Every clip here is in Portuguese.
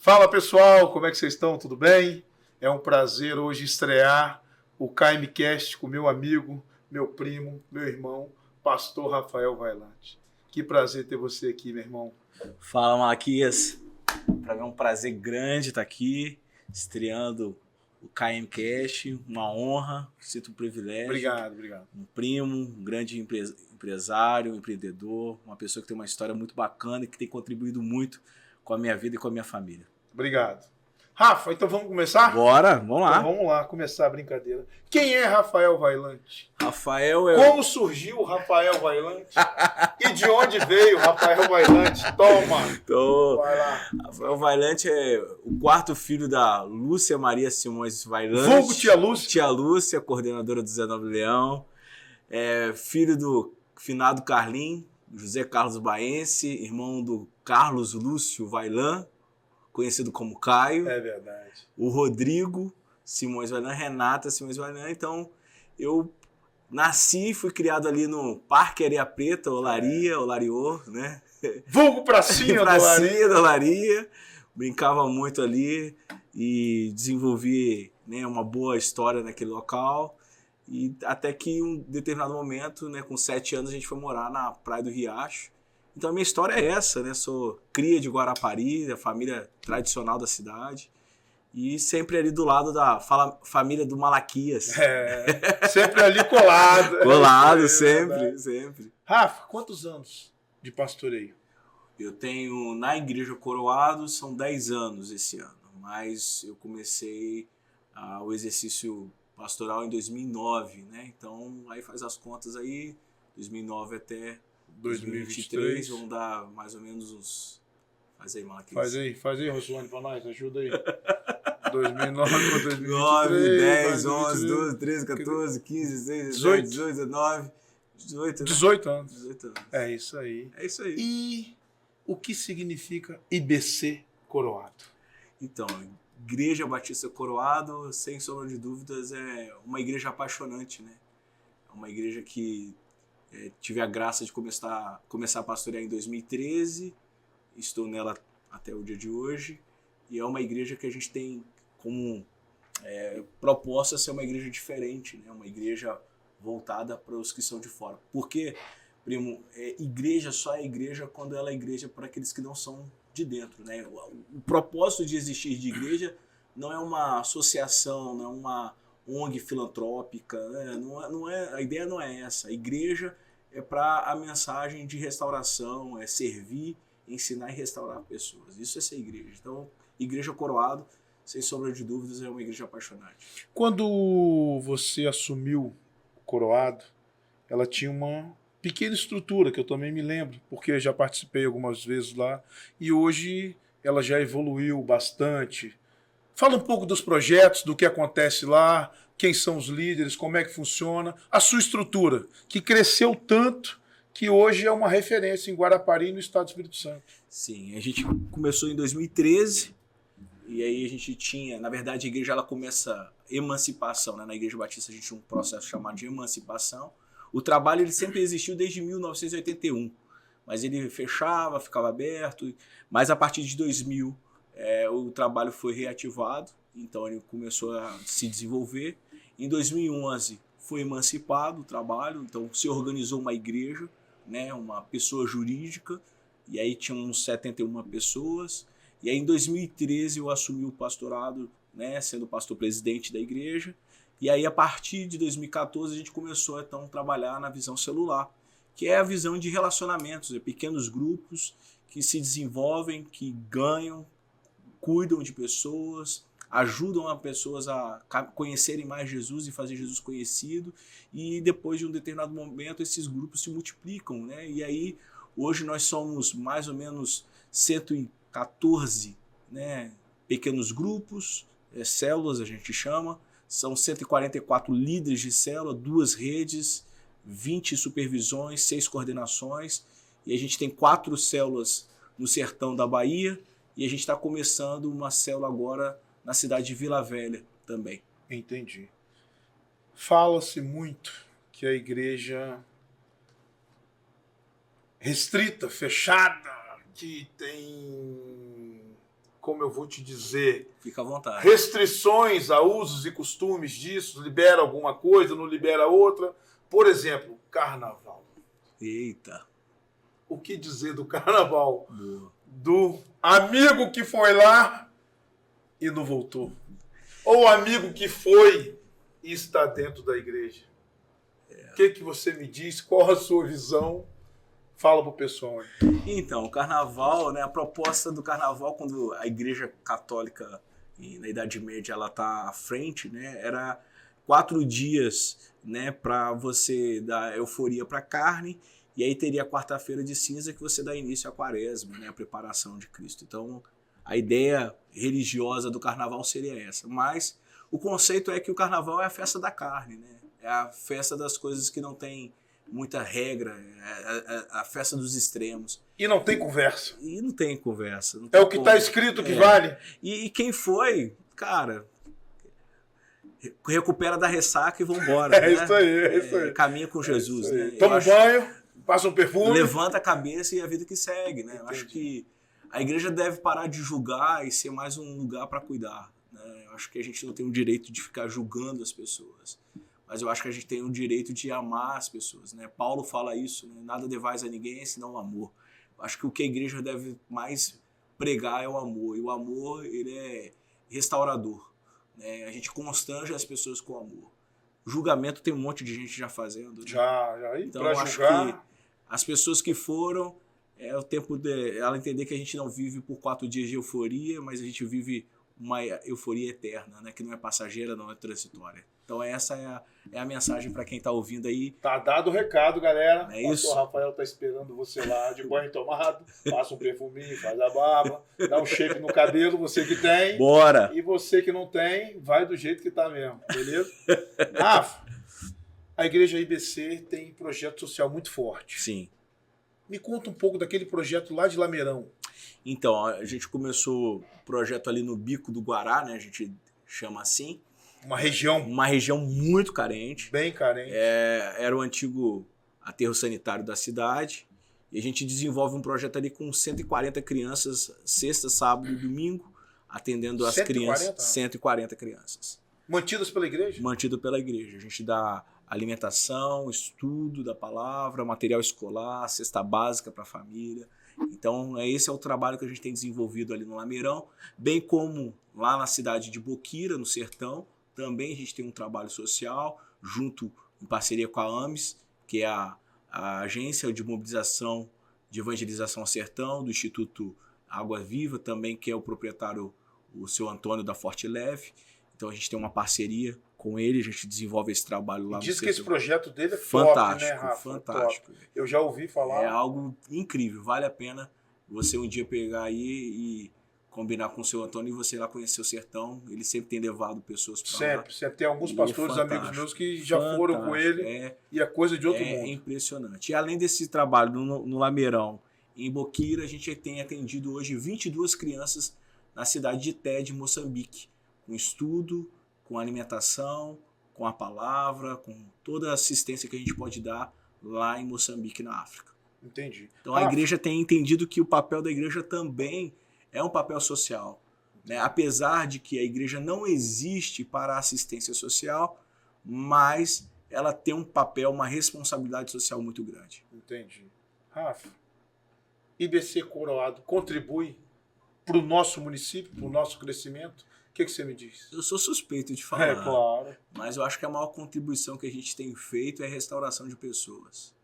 Fala pessoal, como é que vocês estão? Tudo bem? É um prazer hoje estrear o KMcast com meu amigo, meu primo, meu irmão, pastor Rafael Vailante. Que prazer ter você aqui, meu irmão. Fala, Malaquias. Para mim é um prazer grande estar aqui, estreando o KMcast, uma honra, sinto um privilégio. Obrigado. Um primo, um grande empresário, um empreendedor, uma pessoa que tem uma história muito bacana e que tem contribuído muito com a minha vida e com a minha família. Obrigado. Rafa, então vamos começar? Bora, vamos lá. Então vamos lá, começar a brincadeira. Quem é Rafael Vailante? Rafael é... Como surgiu o Rafael Vailante? E de onde veio o Rafael Vailante? Toma! Vai lá. Rafael Vailante é o quarto filho da Lúcia Maria Simões Vailante. Vulgo Tia Lúcia. Tia Lúcia, coordenadora do Zé Nobre Leão. É filho do finado Carlim, José Carlos Baense, irmão do Carlos Lúcio Vailan, conhecido como Caio. É verdade. O Rodrigo Simões Vailan, Renata Simões Vailan. Então, eu nasci e fui criado ali no Parque Areia Preta, Olaria, Olariô, né? Vulgo Pracinha da Olaria. Brincava muito ali e desenvolvi, né, uma boa história naquele local. E até que em um determinado momento, né, com 7 anos, a gente foi morar na Praia do Riacho. Então a minha história é essa, né? Sou cria de Guarapari, da família tradicional da cidade. E sempre ali do lado da família do Malaquias. Sempre ali colado. Colado, sempre. Rafa, quantos anos de pastoreio? Eu tenho, na Igreja Coroado, são 10 anos esse ano. Mas eu comecei o exercício pastoral em 2009, né? Então, aí faz as contas aí, 2009 até 2023, vão dar mais ou menos uns... Faz aí, Malaquias. Faz aí, Rosuane, pra nós, ajuda aí. 2009 para 2023. 9, 10, 11, 12, 13, 14, 15, 16, 17, 18, 19, 18, né? 18 anos. 18 anos. É isso aí. É isso aí. E o que significa IBC Coroado? Então, Igreja Batista Coroado, sem sombra de dúvidas, é uma igreja apaixonante, né? É uma igreja que tive a graça de começar a pastorear em 2013, estou nela até o dia de hoje, e é uma igreja que a gente tem como proposta ser uma igreja diferente, né? Uma igreja voltada para os que são de fora. Porque, primo, igreja só é igreja quando ela é igreja para aqueles que não são de dentro, né? O propósito de existir de igreja não é uma associação, não é uma ONG filantrópica, né? A ideia não é essa. A igreja é para a mensagem de restauração, é servir, ensinar e restaurar pessoas. Isso é ser igreja. Então, Igreja Coroado, sem sombra de dúvidas, é uma igreja apaixonante. Quando você assumiu o Coroado, ela tinha uma pequena estrutura, que eu também me lembro, porque eu já participei algumas vezes lá, e hoje ela já evoluiu bastante. Fala um pouco dos projetos, do que acontece lá, quem são os líderes, como é que funciona, a sua estrutura, que cresceu tanto que hoje é uma referência em Guarapari, no estado do Espírito Santo. Sim, a gente começou em 2013, e aí a gente tinha, na verdade a igreja ela começa emancipação, né? Na Igreja Batista a gente tinha um processo chamado de emancipação. O trabalho ele sempre existiu desde 1981, mas ele fechava, ficava aberto, mas a partir de 2000 o trabalho foi reativado, então ele começou a se desenvolver. Em 2011 foi emancipado o trabalho, então se organizou uma igreja, né, uma pessoa jurídica, e aí tinha uns 71 pessoas. E aí em 2013 eu assumi o pastorado, né, sendo pastor presidente da igreja. E aí a partir de 2014 a gente começou então a trabalhar na visão celular, que é a visão de relacionamentos, pequenos grupos que se desenvolvem, que ganham, cuidam de pessoas, ajudam as pessoas a conhecerem mais Jesus e fazer Jesus conhecido, e depois de um determinado momento esses grupos se multiplicam, né? E aí hoje nós somos mais ou menos 114, né, pequenos grupos, células a gente chama, são 144 líderes de célula, 2 redes, 20 supervisões, 6 coordenações, e a gente tem 4 células no sertão da Bahia, e a gente está começando uma célula agora na cidade de Vila Velha também. Entendi. Fala-se muito que a igreja restrita, fechada, que tem como eu vou te dizer, Fica à vontade. restrições a usos e costumes disso, libera alguma coisa, não libera outra. Por exemplo, carnaval. Eita. O que dizer do carnaval? Boa. Do amigo que foi lá e não voltou. Ou amigo que foi e está dentro da igreja. O que você me diz? Qual a sua visão? Fala pro pessoal aí. Então, o carnaval, né, a proposta do carnaval, quando a Igreja Católica, na Idade Média, ela tá à frente, né, era 4 dias, né, para você dar euforia para a carne, e aí teria a quarta-feira de cinza que você dá início à quaresma, né, a preparação de Cristo. Então, a ideia religiosa do carnaval seria essa. Mas o conceito é que o carnaval é a festa da carne, né? É a festa das coisas que não tem muita regra, é a festa dos extremos. E não tem conversa. E não tem conversa. Não É tem o que está escrito que vale. E quem foi, cara, recupera da ressaca e vambora. É, né? Isso aí, é isso aí. Caminha com Jesus, né? Toma um banho, passa um perfume. Levanta a cabeça e a vida que segue, né? Eu acho que a igreja deve parar de julgar e ser mais um lugar para cuidar, né? Eu acho que a gente não tem o direito de ficar julgando as pessoas, mas eu acho que a gente tem o direito de amar as pessoas, né? Paulo fala isso, né? Nada devais a ninguém senão o amor. Eu acho que o que a igreja deve mais pregar é o amor, e o amor, ele é restaurador, né? A gente constrange as pessoas com amor. Julgamento tem um monte de gente já fazendo, né? Já. Então pra eu acho julgar... que as pessoas que foram, é o tempo de ela entender que a gente não vive por 4 dias de euforia, mas a gente vive uma euforia eterna, né? Que não é passageira, não é transitória. Então essa é a mensagem para quem está ouvindo aí. Tá dado o recado, galera. É o isso. pastor Rafael tá esperando você lá, de banho tomado, passa um perfuminho, faz a barba, dá um shape no cabelo, você que tem. Bora! E você que não tem, vai do jeito que tá mesmo, beleza? Rafa, a igreja IBC tem projeto social muito forte. Sim. Me conta um pouco daquele projeto lá de Lameirão. Então, a gente começou o projeto ali no Bico do Guará, né? A gente chama assim. Uma região muito carente. bem carente. Era o antigo aterro sanitário da cidade. E a gente desenvolve um projeto ali com 140 crianças, sexta, sábado e domingo, atendendo as 140? crianças. 140 crianças. Mantidas pela igreja? Mantido pela igreja. A gente dá alimentação, estudo da palavra, material escolar, cesta básica para a família. Então, esse é o trabalho que a gente tem desenvolvido ali no Lameirão, bem como lá na cidade de Boquira, no Sertão. Também a gente tem um trabalho social, junto em parceria com a AMES, que é a Agência de Mobilização de Evangelização ao Sertão, do Instituto Água Viva, também que é o proprietário, o seu Antônio da Forte Leve. Então a gente tem uma parceria com ele, a gente desenvolve esse trabalho lá no Diz Sertão. que esse projeto dele é fantástico, top, né, Rafa? fantástico. Top. Eu já ouvi falar. É algo incrível, vale a pena você um dia pegar aí e combinar com o seu Antônio e você ir lá conhecer o Sertão. Ele sempre tem levado pessoas para lá. Sempre. Tem alguns E pastores amigos meus que já foram com ele e é coisa de outro mundo. É impressionante. E além desse trabalho no Lameirão, em Boquira, a gente tem atendido hoje 22 crianças na cidade de Té, de Moçambique, com estudo, com alimentação, com a palavra, com toda a assistência que a gente pode dar lá em Moçambique, na África. Entendi. Então a igreja tem entendido que o papel da igreja também é um papel social, né? Apesar de que a igreja não existe para a assistência social, mas ela tem um papel, uma responsabilidade social muito grande. Entendi. Rafa, IBC Coroado contribui para o nosso município, para o nosso crescimento? O que você me diz? Eu sou suspeito de falar, claro. Mas eu acho que a maior contribuição que a gente tem feito é a restauração de pessoas.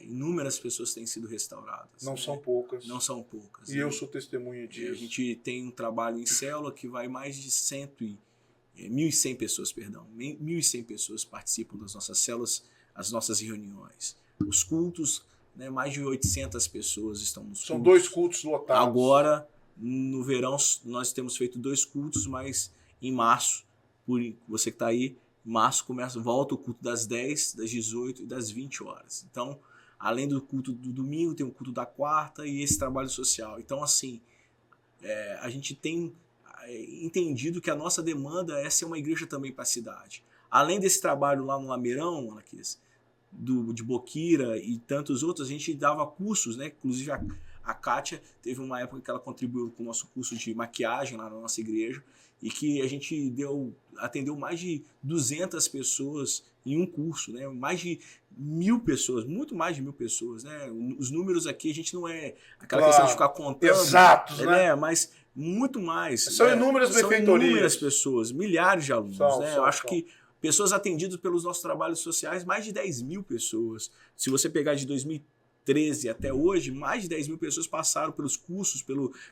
Inúmeras pessoas têm sido restauradas. Não são poucas. Não são poucas. E eu sou testemunha disso. A gente tem um trabalho em célula que vai mais de 1.100 pessoas, 1.100 pessoas participam das nossas células, as nossas reuniões. Os cultos, né, mais de 800 pessoas estão nos cultos. São 2 cultos lotados. Agora, no verão, nós temos feito 2 cultos, mas em março, por você que está aí, em março volta o culto das 10, das 18 e das 20 horas. Então, além do culto do domingo, tem o culto da quarta e esse trabalho social. Então, assim, a gente tem entendido que a nossa demanda é ser uma igreja também para a cidade. Além desse trabalho lá no Lameirão, Anaquias, de Boquira e tantos outros, a gente dava cursos, né? Inclusive A Kátia teve uma época que ela contribuiu com o nosso curso de maquiagem lá na nossa igreja e que a gente atendeu mais de 200 pessoas em um curso, né? Mais de 1.000 pessoas, muito mais de 1.000 pessoas, né? Os números aqui a gente não é aquela questão de ficar contando, exatos, né? Mas muito mais. São inúmeras benfeitorias. São inúmeras pessoas, milhares de alunos, né? Eu acho que pessoas atendidas pelos nossos trabalhos sociais, mais de 10.000 pessoas. Se você pegar de 2013 até hoje, mais de 10.000 pessoas passaram pelos cursos,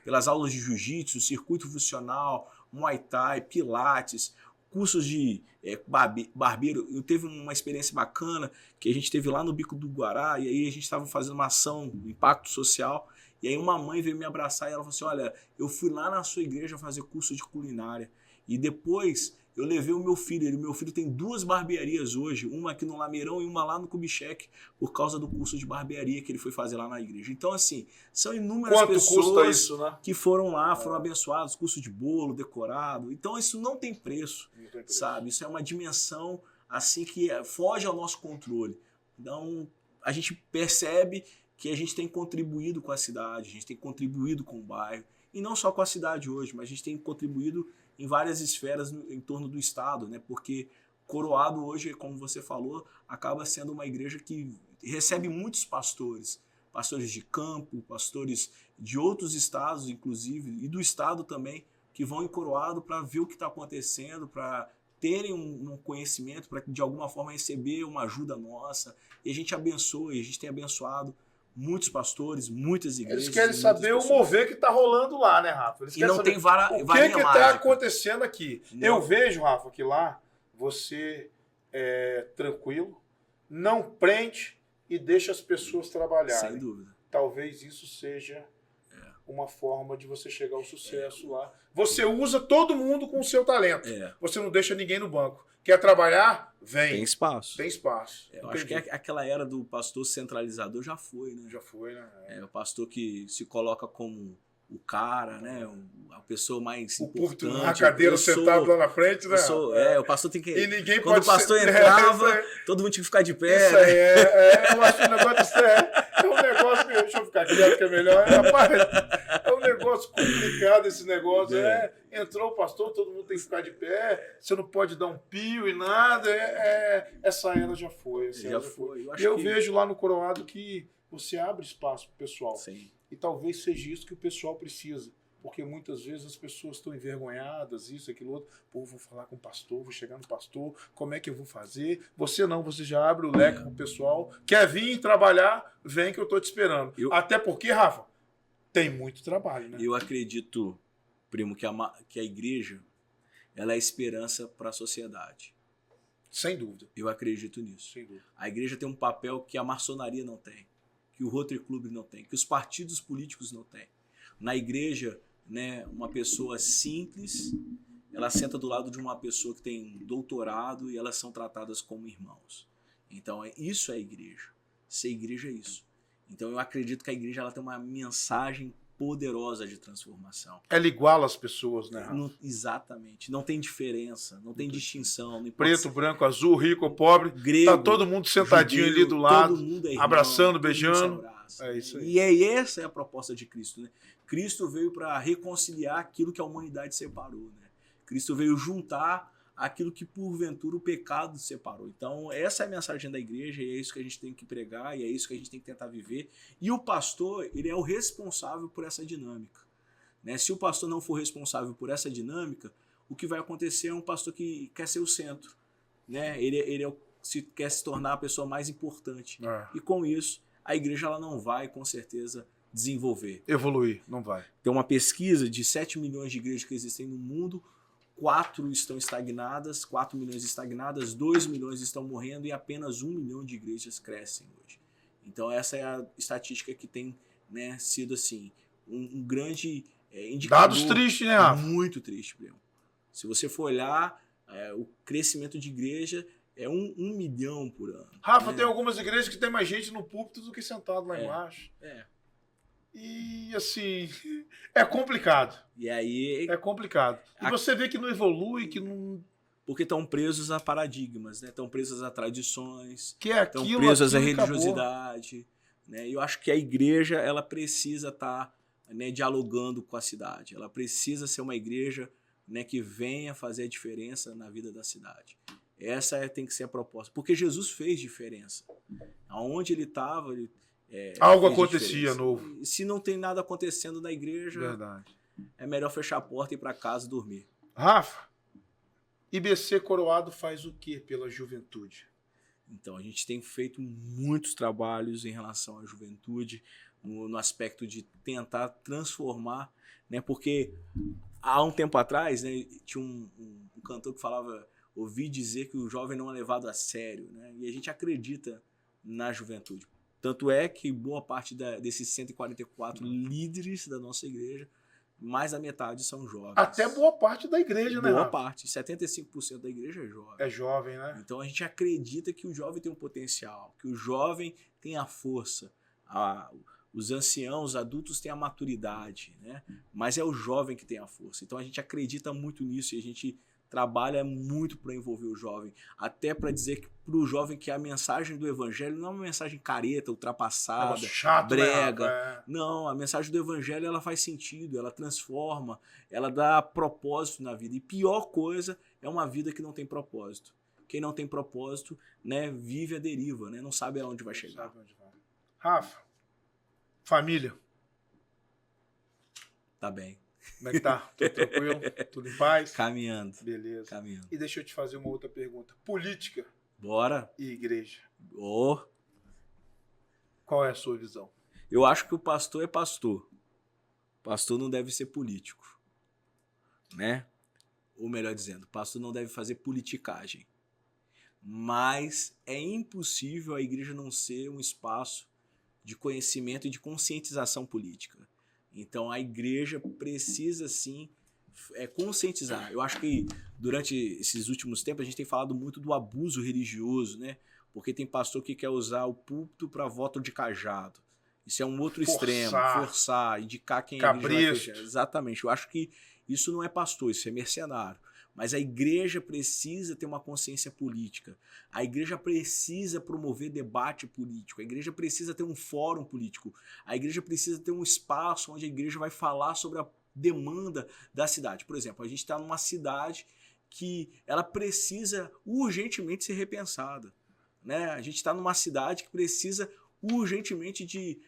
pelas aulas de jiu-jitsu, circuito funcional, muay thai, pilates, cursos de barbeiro. Eu teve uma experiência bacana que a gente teve lá no Bico do Guará, e aí a gente estava fazendo uma ação, um impacto social, e aí uma mãe veio me abraçar e ela falou assim, olha, eu fui lá na sua igreja fazer curso de culinária, e depois eu levei o meu filho tem 2 barbearias hoje, uma aqui no Lameirão e uma lá no Kubitschek, por causa do curso de barbearia que ele foi fazer lá na igreja. Então, assim, são inúmeras pessoas isso, né? que foram lá, foram abençoados, curso de bolo, decorado. Então, isso não tem preço, sabe? Isso é uma dimensão, assim, que foge ao nosso controle. Então, a gente percebe que a gente tem contribuído com a cidade, a gente tem contribuído com o bairro, e não só com a cidade hoje, mas a gente tem contribuído em várias esferas em torno do estado, né? Porque Coroado hoje, como você falou, acaba sendo uma igreja que recebe muitos pastores de campo, pastores de outros estados, inclusive, e do estado também, que vão em Coroado para ver o que está acontecendo, para terem um conhecimento, para de alguma forma receber uma ajuda nossa, e a gente abençoa, e a gente tem abençoado muitos pastores, muitas igrejas. Eles querem saber o mover que está rolando lá, né, Rafa? Eles e não tem varinha mágica. O que está acontecendo aqui? Não. Eu vejo, Rafa, que lá você é tranquilo, não prende e deixa as pessoas trabalharem. Sem dúvida. Talvez isso seja uma forma de você chegar ao sucesso lá. Você usa todo mundo com o seu talento. Você não deixa ninguém no banco. Quer trabalhar? Vem. Tem espaço. Tem espaço. Eu acho que aquela era do pastor centralizador já foi, né? Já foi, né? O pastor que se coloca como o cara, né? A pessoa mais importante. Na cadeira sentado lá na frente, né? O pastor tem que... E ninguém quando pode o pastor entrava, todo mundo tinha que ficar de pé. Isso aí eu acho que o negócio é um negócio que... Deixa eu ficar quieto que é melhor. Rapaz, é um negócio complicado esse negócio. Entrou o pastor, todo mundo tem que ficar de pé. Você não pode dar um pio e nada. Essa era já foi. Já foi. Eu vejo lá no Coroado que você abre espaço pro pessoal. Sim. E talvez seja isso que o pessoal precisa. Porque muitas vezes as pessoas estão envergonhadas, isso, aquilo, outro. Pô, vou falar com o pastor, vou chegar no pastor, como é que eu vou fazer? Você não, você já abre o leque pro pessoal. Quer vir trabalhar? Vem que eu tô te esperando. Até porque, Rafa, tem muito trabalho, né? Eu acredito, primo, que a igreja ela é a esperança para a sociedade. Sem dúvida. Eu acredito nisso. Sem dúvida. A igreja tem um papel que a maçonaria não tem, que o Rotary Club não tem, que os partidos políticos não têm. Na igreja, né, uma pessoa simples, ela senta do lado de uma pessoa que tem doutorado e elas são tratadas como irmãos. Então, isso é a igreja. Ser igreja é isso. Então, eu acredito que a igreja ela tem uma mensagem poderosa de transformação. Ela iguala as pessoas, né, Rafa? Exatamente. Não tem diferença, não tem distinção. Não preto, branco, azul, rico, pobre. Grego, tá todo mundo sentadinho judeu, ali do lado, todo mundo é irmão, abraçando, beijando. É isso aí. E essa é a proposta de Cristo, né? Cristo veio para reconciliar aquilo que a humanidade separou, né? Cristo veio juntar aquilo que porventura o pecado separou. Então, essa é a mensagem da igreja e é isso que a gente tem que pregar e é isso que a gente tem que tentar viver. E o pastor, ele é o responsável por essa dinâmica, né? Se o pastor não for responsável por essa dinâmica, o que vai acontecer é um pastor que quer ser o centro, né? Ele quer se tornar a pessoa mais importante. E com isso, a igreja ela não vai, com certeza, desenvolver. Evoluir, não vai. Tem uma pesquisa de 7 milhões de igrejas que existem no mundo, 4 estão estagnadas, 4 milhões estagnadas, 2 milhões estão morrendo e apenas 1 milhão de igrejas crescem hoje. Então essa é a estatística que tem, né, sido assim, um grande indicador. Dados tristes, né, Rafa? Muito triste, Breno. Se você for olhar, o crescimento de igreja é 1 milhão por ano. Rafa, tem algumas igrejas que tem mais gente no púlpito do que sentado lá embaixo. E assim, é complicado. E aí... É complicado. E você vê que não evolui, que não... Porque estão presos a paradigmas, né? Estão presos a tradições. Que é aquilo, estão presos à religiosidade. né? E eu acho que a igreja ela precisa estar, né, dialogando com a cidade. Ela precisa ser uma igreja, né, que venha fazer a diferença na vida da cidade. Essa tem que ser a proposta. Porque Jesus fez diferença. Aonde ele estava, algo fez acontecia diferença. novo. E se não tem nada acontecendo na igreja, Verdade. é melhor fechar a porta e ir para casa dormir. Rafa, IBC Coroado faz o que pela juventude? Então, a gente tem feito muitos trabalhos em relação à juventude, no aspecto de tentar transformar, né? Porque há um tempo atrás, né, tinha um cantor que falava, ouvi dizer que o jovem não é levado a sério, né? E a gente acredita na juventude. Tanto é que boa parte desses 144 líderes da nossa igreja, mais da metade são jovens. Até boa parte da igreja, né, Boa Rafa? parte, 75% da igreja é jovem. É jovem, né? Então a gente acredita que o jovem tem um potencial, que o jovem tem a força, os anciãos, os adultos têm a maturidade, né? Mas é o jovem que tem a força. Então a gente acredita muito nisso e a gente trabalha muito para envolver o jovem, até para dizer para o jovem que a mensagem do evangelho não é uma mensagem careta, ultrapassada, Chato, brega. né? Não, a mensagem do evangelho ela faz sentido, ela transforma, ela dá propósito na vida. E pior coisa é uma vida que não tem propósito. Quem não tem propósito, né, vive a deriva, né, não sabe aonde vai chegar. Sabe onde vai. Rafa, família, Tá bem. como é que tá? Tudo tranquilo? Tudo em paz? Caminhando. Beleza. Caminhando. E deixa eu te fazer uma outra pergunta. Política Bora. e igreja. Oh. Qual é a sua visão? Eu acho que o pastor é pastor. Pastor não deve ser político, né? Ou melhor dizendo, pastor não deve fazer politicagem. Mas é impossível a igreja não ser um espaço de conhecimento e de conscientização política. Então a igreja precisa sim conscientizar. Eu acho que durante esses últimos tempos a gente tem falado muito do abuso religioso, né? Porque tem pastor que quer usar o púlpito para voto de cajado. Isso é um outro extremo, forçar, indicar quem a igreja vai fechar. Exatamente. Eu acho que isso não é pastor, isso é mercenário. Mas a igreja precisa ter uma consciência política. A igreja precisa promover debate político. A igreja precisa ter um fórum político. A igreja precisa ter um espaço onde a igreja vai falar sobre a demanda da cidade. Por exemplo, a gente está numa cidade que ela precisa urgentemente ser repensada, né? A gente está numa cidade que precisa urgentemente de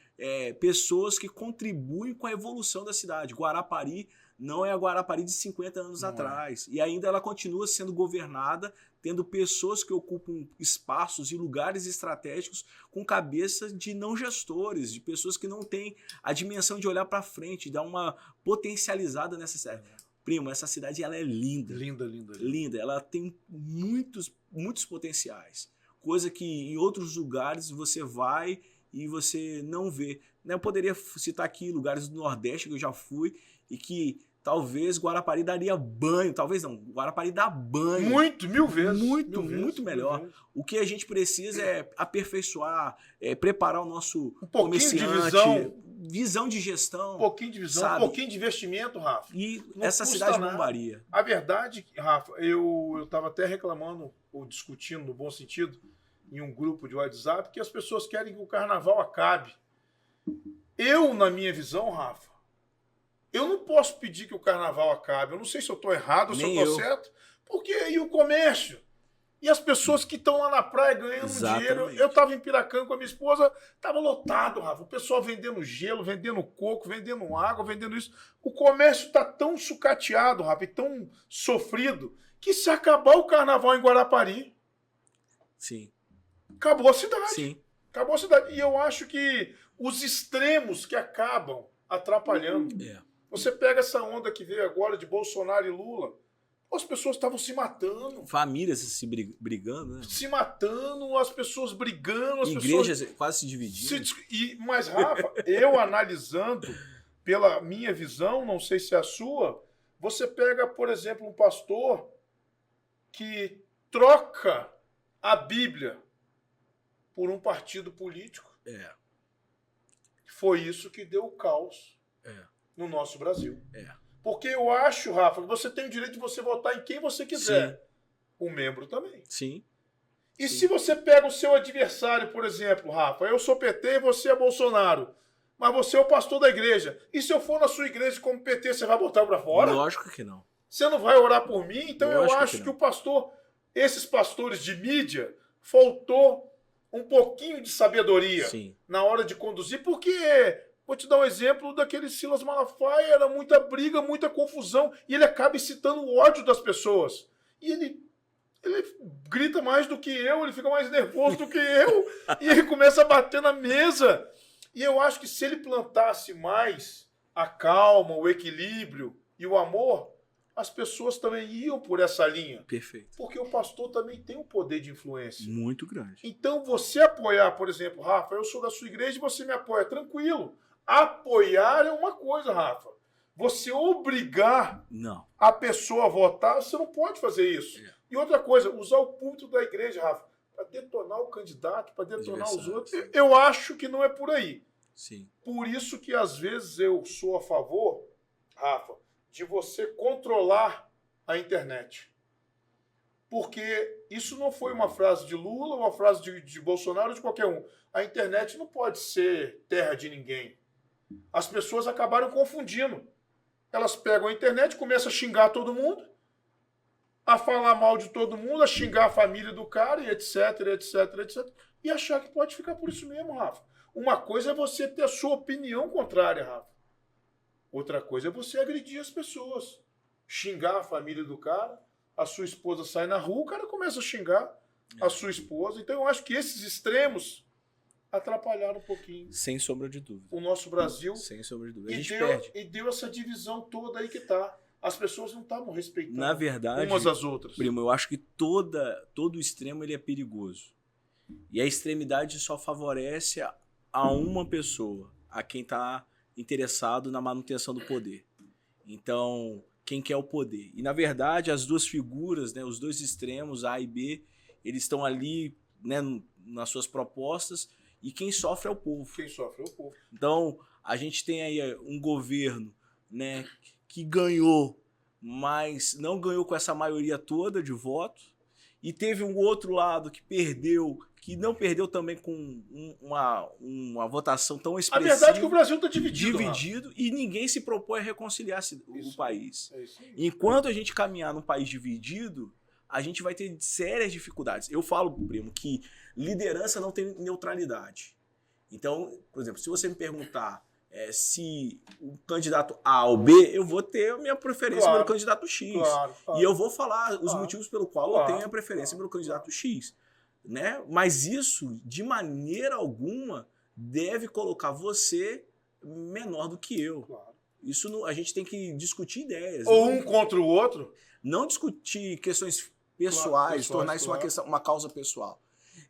pessoas que contribuem com a evolução da cidade. Guarapari não é a Guarapari de 50 anos atrás. E ainda ela continua sendo governada, tendo pessoas que ocupam espaços e lugares estratégicos com cabeça de não gestores, de pessoas que não têm a dimensão de olhar para frente, dar uma potencializada nessa cidade. Primo, essa cidade ela é linda. Linda, linda. Linda. Ela tem muitos potenciais. Coisa que em outros lugares você vai e você não vê. Eu poderia citar aqui lugares do Nordeste que eu já fui e que talvez Guarapari daria banho. Talvez não, Guarapari dá banho. Mil vezes. Muito melhor. O que a gente precisa é aperfeiçoar, preparar o nosso comerciante. Visão de gestão. Um pouquinho de visão, sabe? Um pouquinho de investimento, Rafa. E essa cidade não varia. A verdade, Rafa, eu estava até reclamando, ou discutindo no bom sentido, em um grupo de WhatsApp, que as pessoas querem que o carnaval acabe. Eu, na minha visão, Rafa, eu não posso pedir que o carnaval acabe. Eu não sei se eu estou errado ou se eu estou certo. Porque aí o comércio e as pessoas que estão lá na praia ganhando dinheiro. Eu estava em Piracanga com a minha esposa, estava lotado, Rafa. O pessoal vendendo gelo, vendendo coco, vendendo água, vendendo isso. O comércio está tão sucateado, Rafa, e tão sofrido, que se acabar o carnaval em Guarapari, sim, acabou a cidade. Sim. Acabou a cidade. E eu acho que os extremos que acabam atrapalhando. Você pega essa onda que veio agora de Bolsonaro e Lula, as pessoas estavam se matando. Famílias se brigando, né? Se matando, as pessoas brigando. As igrejas pessoas quase se dividindo. Mas, Rafa, eu analisando pela minha visão, não sei se é a sua, você pega, por exemplo, um pastor que troca a Bíblia por um partido político. Foi isso que deu o caos no nosso Brasil. Porque eu acho, Rafa, que você tem o direito de você votar em quem você quiser. Sim. O membro também. Sim. E se você pega o seu adversário, por exemplo, Rafa, eu sou PT e você é Bolsonaro, mas você é o pastor da igreja. E se eu for na sua igreja como PT, você vai botar para fora? Lógico que não. Você não vai orar por mim? Então Lógico eu acho que que o pastor, esses pastores de mídia, faltou um pouquinho de sabedoria Sim. na hora de conduzir, porque, vou te dar um exemplo daquele Silas Malafaia, era muita briga, muita confusão, e ele acaba excitando o ódio das pessoas. E ele grita mais do que eu, ele fica mais nervoso do que eu, e ele começa a bater na mesa. E eu acho que se ele plantasse mais a calma, o equilíbrio e o amor, as pessoas também iam por essa linha. Perfeito. Porque o pastor também tem um poder de influência. Muito grande. Então, você apoiar, por exemplo, Rafa, eu sou da sua igreja e você me apoia, tranquilo. Apoiar é uma coisa, Rafa. Você obrigar Não. a pessoa a votar, você não pode fazer isso. É. E outra coisa, usar o púlpito da igreja, Rafa, para detonar o candidato, para detonar os outros, eu acho que não é por aí. Sim. Por isso que às vezes eu sou a favor, Rafa, de você controlar a internet. Porque isso não foi uma frase de Lula, uma frase de Bolsonaro, de qualquer um. A internet não pode ser terra de ninguém. As pessoas acabaram confundindo. Elas pegam a internet, começam a xingar todo mundo, a falar mal de todo mundo, a xingar a família do cara, e etc, etc, etc. E achar que pode ficar por isso mesmo, Rafa. Uma coisa é você ter a sua opinião contrária, Rafa. Outra coisa é você agredir as pessoas. Xingar a família do cara, a sua esposa sai na rua, o cara começa a xingar a sua esposa. Então eu acho que esses extremos atrapalharam um pouquinho. Sem sombra de dúvida. O nosso Brasil. Sem sombra de dúvida. A gente perde. E deu essa divisão toda aí que tá. As pessoas não estavam respeitando Na verdade, umas às outras. Primo, eu acho que todo extremo ele é perigoso. E a extremidade só favorece a uma pessoa, a quem está interessado na manutenção do poder. Então, quem quer o poder. E, na verdade, as duas figuras, né, os dois extremos, A e B, eles estão ali, né, nas suas propostas, e quem sofre é o povo. Quem sofre é o povo. Então, a gente tem aí um governo, né, que ganhou, mas não ganhou com essa maioria toda de votos, e teve um outro lado que perdeu, que não perdeu também com uma votação tão expressiva. A verdade é que o Brasil está dividido. E ninguém se propõe a reconciliar o país. É isso aí. Enquanto a gente caminhar num país dividido, a gente vai ter sérias dificuldades. Eu falo, primo, que liderança não tem neutralidade. Então, por exemplo, se você me perguntar se o candidato A ou B, eu vou ter a minha preferência pelo candidato X. Claro. E eu vou falar os motivos pelo qual eu tenho a preferência pelo candidato X. Né? Mas isso, de maneira alguma, deve colocar você menor do que eu. Claro. Isso a gente tem que discutir ideias. Ou um contra o outro. Não discutir questões pessoais, tornar isso uma causa pessoal.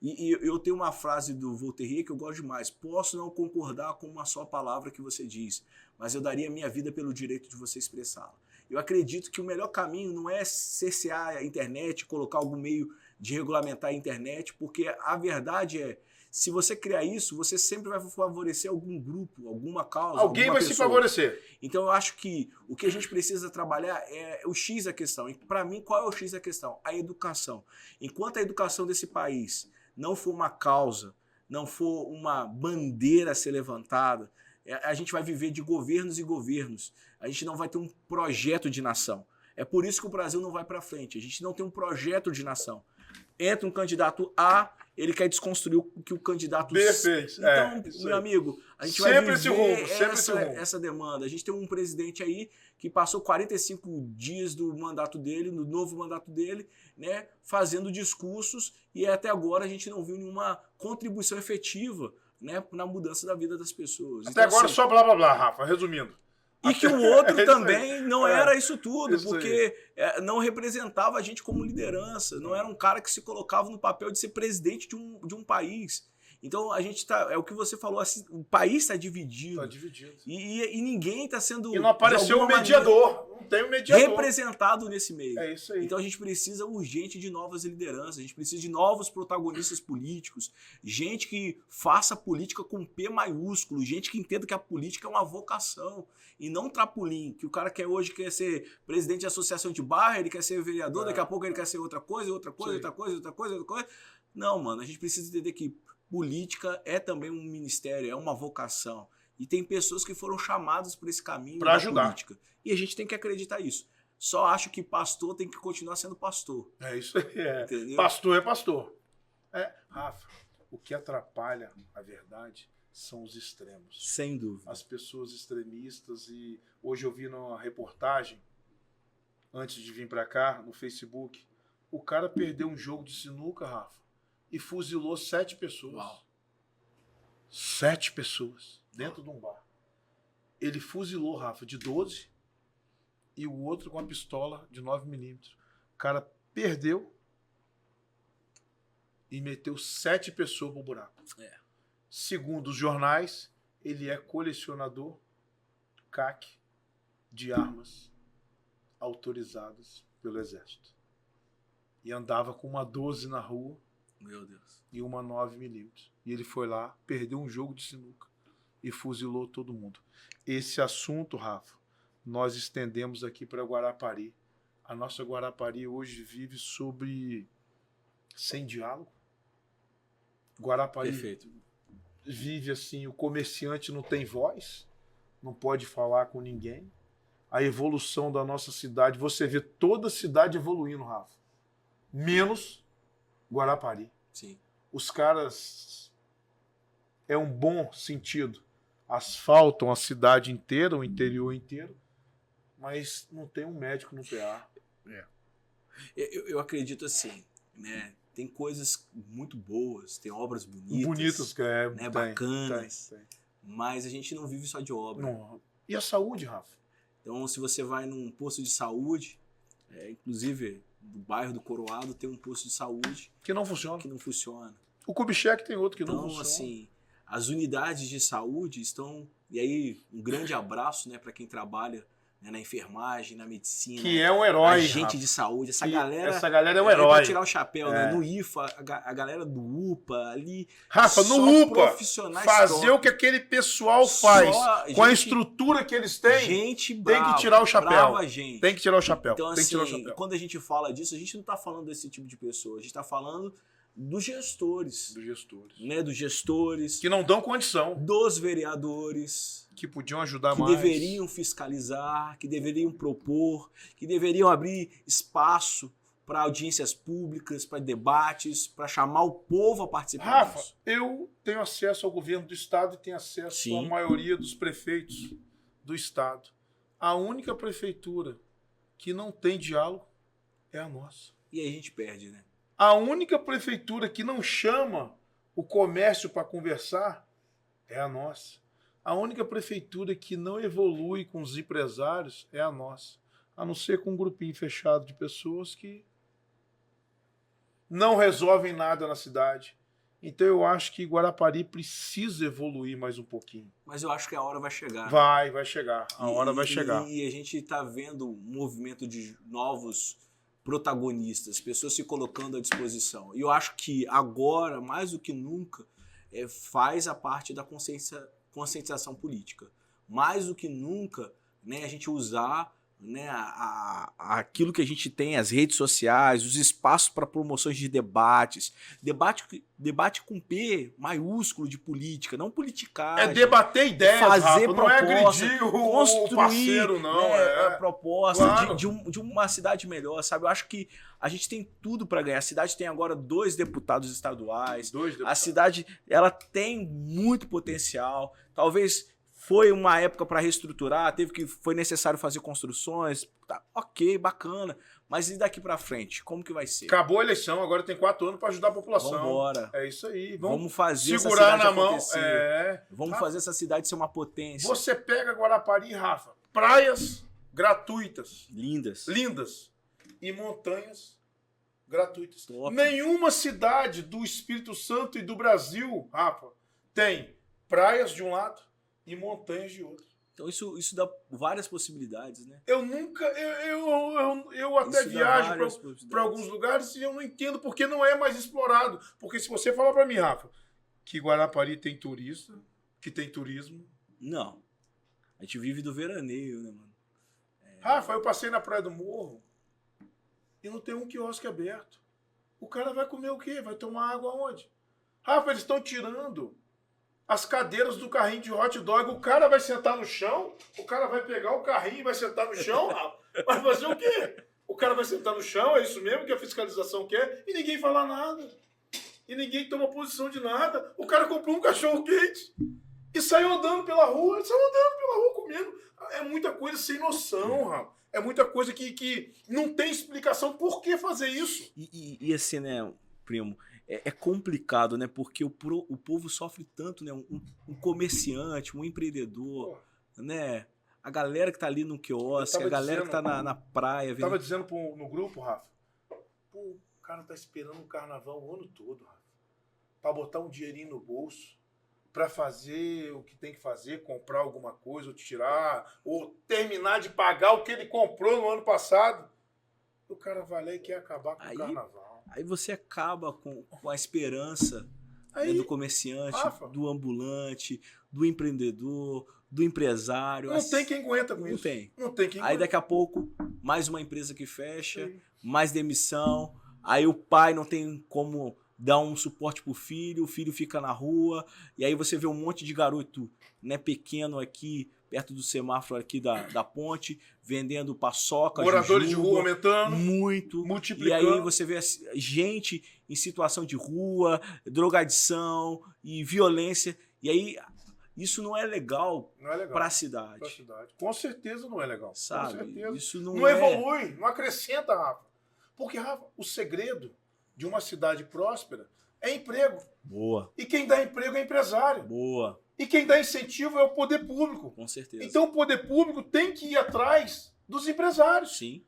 E eu tenho uma frase do Voltaire que eu gosto demais. Posso não concordar com uma só palavra que você diz, mas eu daria minha vida pelo direito de você expressá-la. Eu acredito que o melhor caminho não é cercear a internet, colocar algum meio de regulamentar a internet, porque a verdade é, se você criar isso, você sempre vai favorecer algum grupo, alguma causa, alguém vai se favorecer. Então eu acho que o que a gente precisa trabalhar é o X da questão. E para mim, qual é o X da questão? A educação. Enquanto a educação desse país não for uma causa, não for uma bandeira a ser levantada, a gente vai viver de governos e governos. A gente não vai ter um projeto de nação. É por isso que o Brasil não vai para frente. A gente não tem um projeto de nação. Entra um candidato A, ele quer desconstruir o que o candidato B. Então, meu amigo, a gente sempre vai viver essa demanda. A gente tem um presidente aí que passou 45 dias do mandato dele, no novo mandato dele, né, fazendo discursos, e até agora a gente não viu nenhuma contribuição efetiva, né, na mudança da vida das pessoas. Até então, agora só blá blá blá, Rafa, resumindo. E que o outro também não era isso tudo, porque não representava a gente como liderança, não era um cara que se colocava no papel de ser presidente de um país. Então a gente tá, é o que você falou, assim, o país está dividido. Está dividido. E ninguém está sendo. E não apareceu um mediador. Não tem um mediador. Representado nesse meio. É isso aí. Então a gente precisa urgente de novas lideranças, a gente precisa de novos protagonistas políticos, gente que faça política com P maiúsculo, gente que entenda que a política é uma vocação e não um trapulim, que o cara hoje quer ser presidente de associação de bairro, ele quer ser vereador, daqui a pouco ele quer ser outra coisa. Não, mano, a gente precisa entender que política é também um ministério, é uma vocação. E tem pessoas que foram chamadas por esse caminho Pra da ajudar. política. E a gente tem que acreditar isso. Só acho que pastor tem que continuar sendo pastor. É isso aí. Entendeu? Pastor é pastor. Rafa, o que atrapalha a verdade são os extremos. Sem dúvida. As pessoas extremistas. E hoje eu vi numa reportagem, antes de vir pra cá, no Facebook, o cara perdeu um jogo de sinuca, Rafa, e fuzilou 7 pessoas. Uau. 7 pessoas dentro de um bar. Ele fuzilou, Rafa, de 12 e o outro com uma pistola de 9mm. O cara perdeu e meteu 7 pessoas pro buraco. É. Segundo os jornais, ele é colecionador CAC de armas autorizadas pelo Exército. E andava com uma 12 na rua Meu Deus. e uma 9mm. E ele foi lá, perdeu um jogo de sinuca e fuzilou todo mundo. Esse assunto, Rafa, nós estendemos aqui para Guarapari. A nossa Guarapari hoje vive sem diálogo. Guarapari Perfeito. vive assim, o comerciante não tem voz, não pode falar com ninguém. A evolução da nossa cidade, você vê toda a cidade evoluindo, Rafa. Menos Guarapari. Sim. Os caras, é um bom sentido, asfaltam a cidade inteira, o interior inteiro, mas não tem um médico no PA. Eu acredito assim, né? Tem coisas muito boas, tem obras bonitas. Bonitos que é, né, bacanas. Tem. Mas a gente não vive só de obra. Não. E a saúde, Rafa? Então, se você vai num posto de saúde, inclusive no bairro do Coroado tem um posto de saúde Que não funciona. que não funciona. O Kubitschek tem outro que não Então, funciona. assim, as unidades de saúde estão... E aí, um grande abraço, né, para quem trabalha, né, na enfermagem, na medicina. Que é um herói, Agente Rafa. de saúde. Essa Que galera é um pra herói. tirar o chapéu, né? No IFA, a galera do UPA ali. Rafa, no só UPA, profissionais fazer top. o que aquele pessoal faz, Só com a gente- estrutura que eles têm, Gente tem brava, que tirar o chapéu. brava gente. Tem que tirar o chapéu. Então, tem que tirar o assim, chapéu. quando a gente fala disso, a gente não tá falando desse tipo de pessoa. A gente tá falando dos gestores. Dos gestores. Né? Dos gestores, Que não dão condição. dos vereadores, Que podiam ajudar que mais. deveriam fiscalizar, que deveriam propor, que deveriam abrir espaço para audiências públicas, para debates, para chamar o povo a participar Rafa, disso. eu tenho acesso ao governo do estado e tenho acesso Sim. à maioria dos prefeitos do estado. A única prefeitura que não tem diálogo é a nossa. E aí a gente perde, né? A única prefeitura que não chama o comércio para conversar é a nossa. A única prefeitura que não evolui com os empresários é a nossa. A não ser com um grupinho fechado de pessoas que não resolvem nada na cidade. Então eu acho que Guarapari precisa evoluir mais um pouquinho. Mas eu acho que a hora vai chegar. né? Vai chegar. A hora vai chegar. E a gente está vendo um movimento de novos protagonistas, pessoas se colocando à disposição. E eu acho que agora, mais do que nunca, faz a parte da conscientização política. Mais do que nunca, né, a gente usar, né, aquilo que a gente tem, as redes sociais, os espaços para promoções de debates. Debate com P maiúsculo de política, não politicagem. É debater ideias, fazer Rafa, não é proposta, agredir o construir, parceiro, não. né, a proposta Claro. de uma cidade melhor, sabe? Eu acho que a gente tem tudo para ganhar. A cidade tem agora 2 deputados estaduais. 2 A deputados. cidade, ela tem muito potencial. Talvez foi uma época para reestruturar, foi necessário fazer construções. Tá, ok, bacana. Mas e daqui para frente? Como que vai ser? Acabou a eleição, agora tem 4 anos para ajudar a população. Vambora. É isso aí. Vamos fazer segurar essa cidade na mão. acontecer. Vamos Rafa, fazer essa cidade ser uma potência. Você pega Guarapari, Rafa, praias gratuitas, Lindas. lindas, e montanhas gratuitas. Top. Nenhuma cidade do Espírito Santo e do Brasil, Rafa, tem praias de um lado e montanhas de outro. Então isso dá várias possibilidades, né? Eu nunca, eu até Isso dá viajo várias possibilidades. para alguns lugares e eu não entendo porque não é mais explorado. Porque se você falar para mim, Rafa, que Guarapari tem turista, que tem turismo. Não. A gente vive do veraneio, né, mano? Rafa, eu passei na Praia do Morro e não tem um quiosque aberto. O cara vai comer o quê? Vai tomar água onde? Rafa, eles estão tirando as cadeiras do carrinho de hot dog. O cara vai sentar no chão, o cara vai pegar o carrinho e vai sentar no chão. Vai fazer o quê? O cara vai sentar no chão, é isso mesmo que a fiscalização quer, e ninguém fala nada. E ninguém toma posição de nada. O cara comprou um cachorro-quente e saiu andando pela rua. Ele saiu andando pela rua comendo. É muita coisa sem noção, Rafa. É muita coisa que não tem explicação por que fazer isso. E assim, né, primo, é complicado, né? Porque o povo sofre tanto, né? Um comerciante, um empreendedor, né? A galera que tá ali no quiosque, a galera que tá na praia. Eu tava dizendo no grupo, Rafa, pô, o cara tá esperando um carnaval o ano todo, Rafa, pra botar um dinheirinho no bolso, pra fazer o que tem que fazer, comprar alguma coisa, ou tirar, ou terminar de pagar o que ele comprou no ano passado. O cara vai lá e quer acabar com o carnaval. Aí você acaba com a esperança, né, do comerciante, Rafa, do ambulante, do empreendedor, do empresário. Não tem quem aguenta com isso. Não tem quem aguenta. Aí daqui a pouco, mais uma empresa que fecha, mais demissão. Aí o pai não tem como dar um suporte pro filho, o filho fica na rua. E aí você vê um monte de garoto, né, pequeno aqui, perto do semáforo aqui da ponte, vendendo paçoca, moradores de rua aumentando. Muito. Multiplicando. E aí você vê gente em situação de rua, drogadição e violência. E aí isso não é legal, para a cidade. Com certeza não é legal. Sabe? Com certeza. Isso não evolui, não acrescenta, Rafa. Porque, Rafa, o segredo de uma cidade próspera é emprego. Boa. E quem dá emprego é empresário. Boa. E quem dá incentivo é o poder público. Com certeza. Então o poder público tem que ir atrás dos empresários. Sim.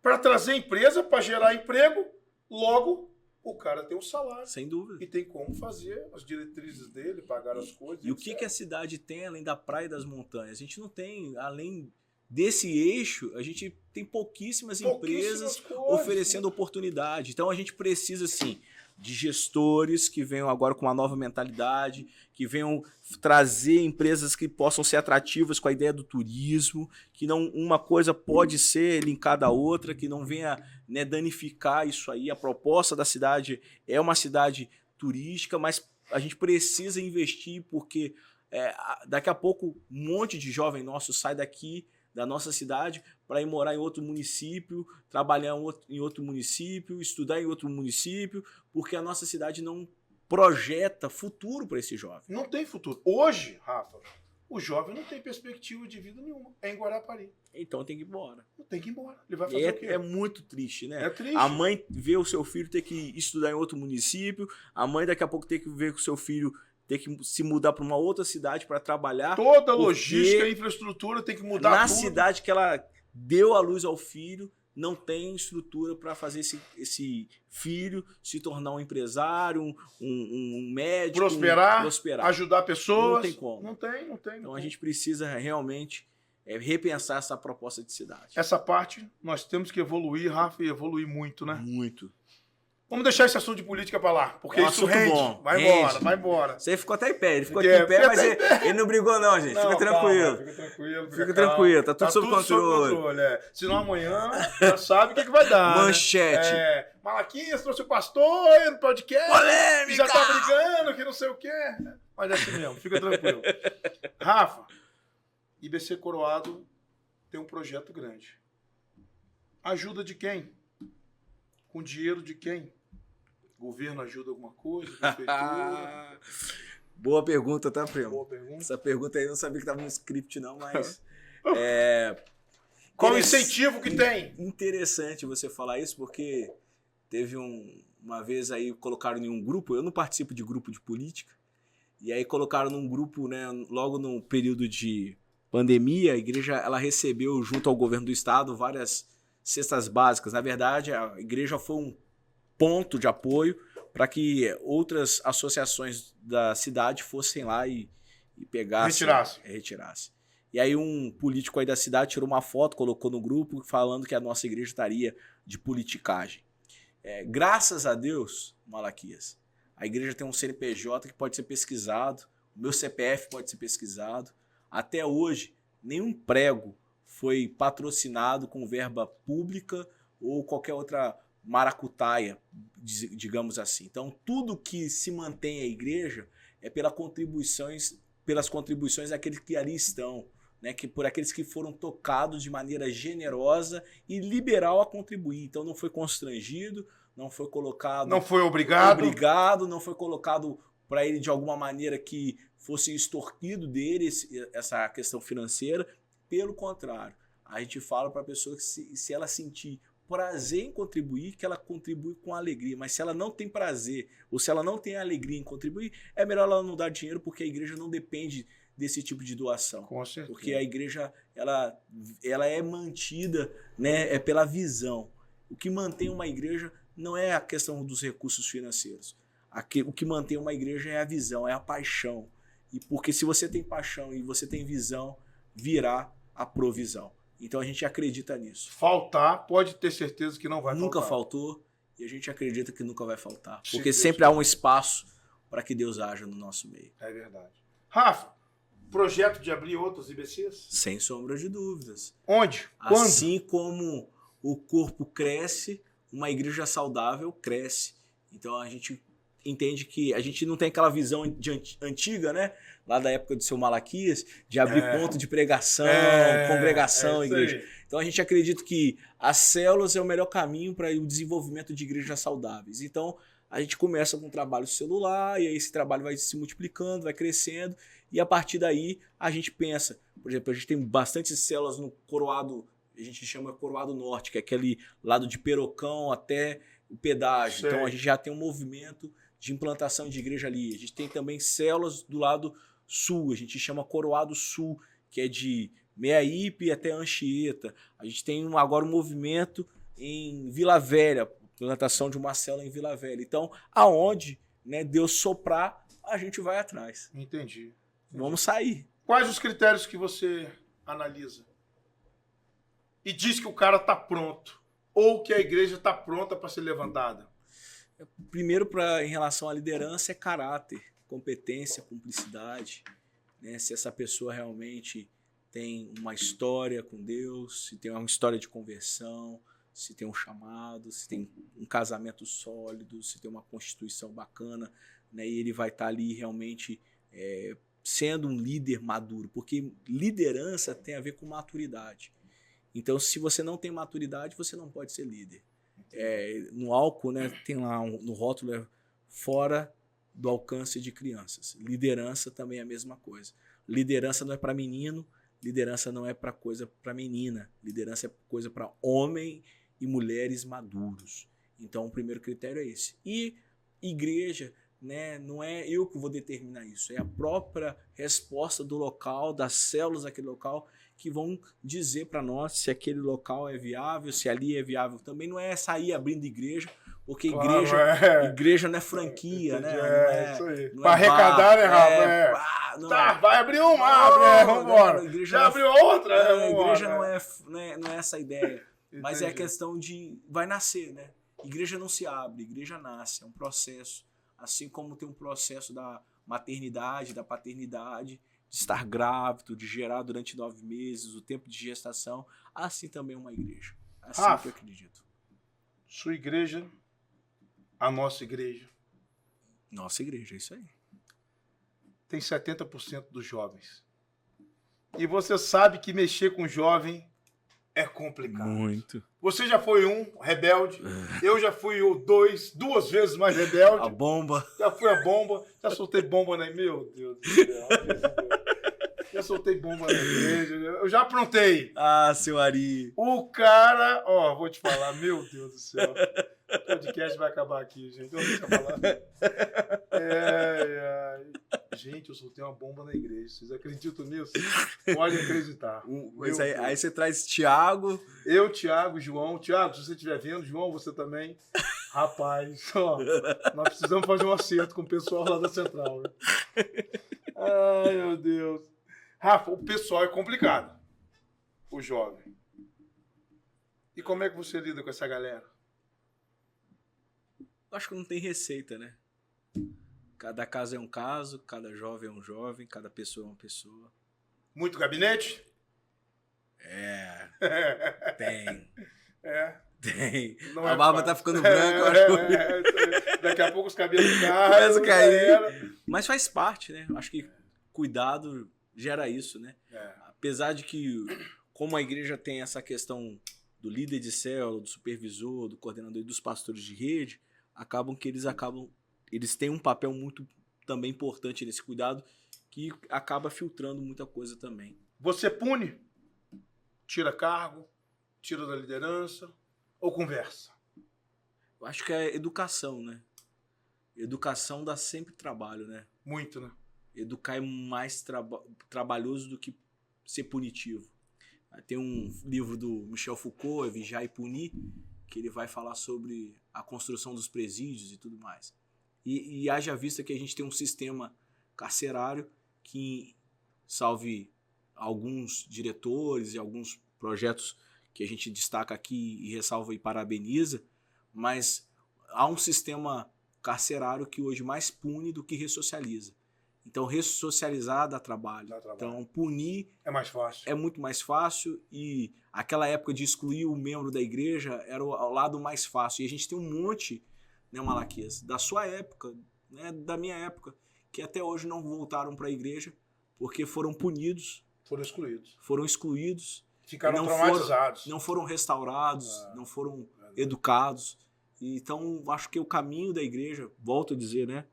Para trazer empresa, para gerar emprego, logo o cara tem um salário. Sem dúvida. E tem como fazer as diretrizes dele, pagar as coisas. E o que a cidade tem além da praia e das montanhas? A gente não tem, além desse eixo, a gente tem pouquíssimas empresas oferecendo oportunidade. Então a gente precisa, assim, de gestores que venham agora com uma nova mentalidade, que venham trazer empresas que possam ser atrativas com a ideia do turismo, que não uma coisa pode ser linkada à outra, que não venha, né, danificar isso aí. A proposta da cidade é uma cidade turística, mas a gente precisa investir porque daqui a pouco um monte de jovem nosso sai daqui da nossa cidade para ir morar em outro município, trabalhar em outro município, estudar em outro município, porque a nossa cidade não projeta futuro para esse jovem. Não tem futuro. Hoje, Rafa, o jovem não tem perspectiva de vida nenhuma. É em Guarapari. Então tem que ir embora. Tem que ir embora. Ele vai fazer o quê? É muito triste, né? É triste. A mãe vê o seu filho ter que estudar em outro município, a mãe daqui a pouco ter que ver que o seu filho ter que se mudar para uma outra cidade para trabalhar. Toda a logística, a infraestrutura tem que mudar na tudo. cidade que ela deu a luz ao filho, não tem estrutura para fazer esse filho se tornar um empresário, um médico. Prosperar, ajudar pessoas. Não tem como. Não tem. Então a gente precisa realmente repensar essa proposta de cidade. Essa parte nós temos que evoluir, Rafa, e evoluir muito, né? Muito. Vamos deixar esse assunto de política pra lá, porque isso rende. Bom. Vai embora. Você ficou até em pé, ele ficou aqui em pé, mas ele não brigou não, gente. Fica tranquilo. Fica tranquilo, tá tudo sob controle. Senão amanhã já sabe o que vai dar. Manchete. Né? Malaquias trouxe o pastor no podcast. Polêmica! Já tá brigando, que não sei o quê. Mas é assim mesmo, fica tranquilo. Rafa, IBC Coroado tem um projeto grande. Ajuda de quem? Com dinheiro de quem? Governo ajuda alguma coisa? Prefeitura? Boa pergunta, tá, primo? Boa pergunta. Essa pergunta aí eu não sabia que estava no script, não, mas... Qual o incentivo que tem? Interessante você falar isso, porque teve uma vez aí, colocaram em um grupo, eu não participo de grupo de política, e aí colocaram num grupo, né, logo no período de pandemia, a igreja ela recebeu, junto ao governo do estado, várias cestas básicas. Na verdade, a igreja foi um ponto de apoio para que outras associações da cidade fossem lá e pegassem. Retirassem. E aí um político aí da cidade tirou uma foto, colocou no grupo, falando que a nossa igreja estaria de politicagem. Graças a Deus, Malaquias, a igreja tem um CNPJ que pode ser pesquisado, o meu CPF pode ser pesquisado. Até hoje, nenhum prego foi patrocinado com verba pública ou qualquer outra maracutaia, digamos assim. Então, tudo que se mantém a igreja é pelas contribuições daqueles que ali estão, né, que por aqueles que foram tocados de maneira generosa e liberal a contribuir. Então não foi constrangido, não foi colocado... Não foi obrigado. Não foi colocado para ele de alguma maneira que fosse extorquido dele essa questão financeira. Pelo contrário, a gente fala para a pessoa que se ela sentir prazer em contribuir, que ela contribui com alegria. Mas se ela não tem prazer ou se ela não tem alegria em contribuir, é melhor ela não dar dinheiro, porque a igreja não depende desse tipo de doação. Com certeza. Porque a igreja ela é mantida, né, pela visão. O que mantém uma igreja não é a questão dos recursos financeiros. O que mantém uma igreja é a visão, é a paixão. E porque se você tem paixão e você tem visão, virá a provisão. Então a gente acredita nisso. Faltar, pode ter certeza que não vai faltar. Nunca faltou e a gente acredita que nunca vai faltar. Se Porque Deus sempre há um espaço para que Deus haja no nosso meio. É verdade. Rafa, projeto de abrir outros IBCs? Sem sombra de dúvidas. Onde? Quando? Assim como o corpo cresce, uma igreja saudável cresce. Então a gente entende que a gente não tem aquela visão antiga, né? Lá da época do seu Malaquias, de abrir ponto de pregação, congregação, igreja. Aí. Então a gente acredita que as células é o melhor caminho para o desenvolvimento de igrejas saudáveis. Então a gente começa com um trabalho celular e aí esse trabalho vai se multiplicando, vai crescendo e a partir daí a gente pensa, por exemplo, a gente tem bastante células no Coroado, a gente chama Coroado Norte, que é aquele lado de Perocão até o pedágio. Sei. Então a gente já tem um movimento de implantação de igreja ali. A gente tem também células do lado sul, a gente chama Coroado Sul, que é de Meiaípe até Anchieta. A gente tem agora um movimento em Vila Velha, plantação de uma célula em Vila Velha. Então, aonde, né, Deus soprar, a gente vai atrás. Entendi. Vamos sair. Quais os critérios que você analisa? E diz que o cara está pronto, ou que a igreja está pronta para ser levantada? Primeiro, em relação à liderança, é caráter, competência, cumplicidade. Né? Se essa pessoa realmente tem uma história com Deus, se tem uma história de conversão, se tem um chamado, se tem um casamento sólido, se tem uma constituição bacana, né? E ele vai estar ali realmente sendo um líder maduro, porque liderança tem a ver com maturidade. Então, se você não tem maturidade, você não pode ser líder. No álcool, né, tem lá no rótulo fora do alcance de crianças. Liderança também é a mesma coisa. Liderança não é para menino, liderança não é para coisa para menina. Liderança é coisa para homem e mulheres maduros. Então, o primeiro critério é esse. E igreja, né, não é eu que vou determinar isso, é a própria resposta do local, das células daquele local, que vão dizer para nós se aquele local é viável, se ali é viável. Também não é sair abrindo igreja, porque claro, igreja não é franquia, né? Isso aí. Para arrecadar, né, Rafa? Vai abrir uma, abre, vambora. Já abriu outra? A igreja não é essa ideia. Mas Entendi. é a questão de... vai nascer, né? Igreja não se abre, igreja nasce, é um processo. Assim como tem um processo da maternidade, da paternidade, de estar grávido, de gerar durante 9 meses, o tempo de gestação, assim também é uma igreja. Assim que eu acredito. Sua igreja, a nossa igreja. Nossa igreja, é isso aí. Tem 70% dos jovens. E você sabe que mexer com jovem é complicado. Muito. Você já foi um rebelde, eu já fui duas vezes mais rebelde. A bomba. Já fui a bomba, já soltei bomba na igreja. Meu Deus do céu. Já soltei bomba na igreja, eu já aprontei. Ah, seu Ari. O cara, vou te falar, meu Deus do céu. O podcast vai acabar aqui, gente. Deixa eu falar. Gente, eu soltei uma bomba na igreja. Vocês acreditam nisso? Pode acreditar. Aí você traz Thiago. Eu, Thiago, João. Thiago, se você estiver vendo, João, você também. Rapaz, nós precisamos fazer um acerto com o pessoal lá da Central. Né? Ai, meu Deus. Rafa, o pessoal é complicado. O jovem. E como é que você lida com essa galera? Acho que não tem receita, né? Cada caso é um caso, cada jovem é um jovem, cada pessoa é uma pessoa. Muito gabinete? Tem. Tem. Não A é barba fácil. tá ficando branca, eu acho. Daqui a pouco os cabelos Começa a cair. caem. Mas faz parte, né? Acho que cuidado gera isso, né? É. Apesar de que, como a igreja tem essa questão do líder de célula, do supervisor, do coordenador e dos pastores de rede, eles têm um papel muito também importante nesse cuidado que acaba filtrando muita coisa também. Você pune? Tira cargo? Tira da liderança? Ou conversa? Eu acho que é educação, né? Educação dá sempre trabalho, né? Muito, né? Educar é mais trabalhoso do que ser punitivo. Tem um livro do Michel Foucault, é Vigiar e Punir, que ele vai falar sobre a construção dos presídios e tudo mais. E haja vista que a gente tem um sistema carcerário que, salve alguns diretores e alguns projetos que a gente destaca aqui e ressalva e parabeniza, mas há um sistema carcerário que hoje mais pune do que ressocializa. Então, ressocializar dá trabalho. Então, punir é mais fácil. É muito mais fácil, e aquela época de excluir o membro da igreja era o lado mais fácil. E a gente tem um monte, né, Malaquias, da sua época, né, da minha época, que até hoje não voltaram para a igreja porque foram punidos. Foram excluídos. Ficaram não traumatizados. Não foram restaurados, não foram educados. Então, acho que o caminho da igreja, volto a dizer, né,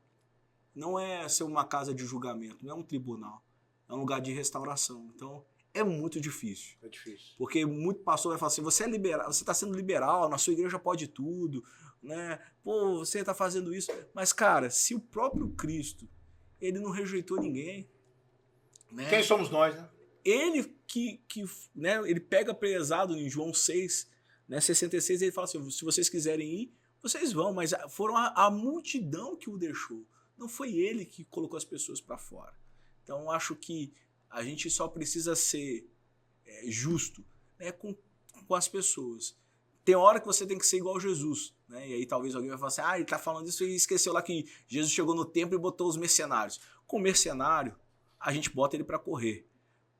não é ser uma casa de julgamento, não é um tribunal. É um lugar de restauração. Então, é muito difícil. É difícil. Porque muito pastor vai falar assim, você é liberal, você está sendo liberal, na sua igreja pode tudo, né? Pô, você está fazendo isso. Mas, cara, se o próprio Cristo, ele não rejeitou ninguém, né? Quem somos nós, né? Ele né, ele pega pesado em João 6, né, 66, ele fala assim, se vocês quiserem ir, vocês vão, mas foram a multidão que o deixou. Não foi ele que colocou as pessoas para fora. Então, acho que a gente só precisa ser justo, né, com as pessoas. Tem hora que você tem que ser igual a Jesus, né? E aí talvez alguém vai falar assim, ele tá falando isso e esqueceu lá que Jesus chegou no templo e botou os mercenários. Com mercenário, a gente bota ele para correr.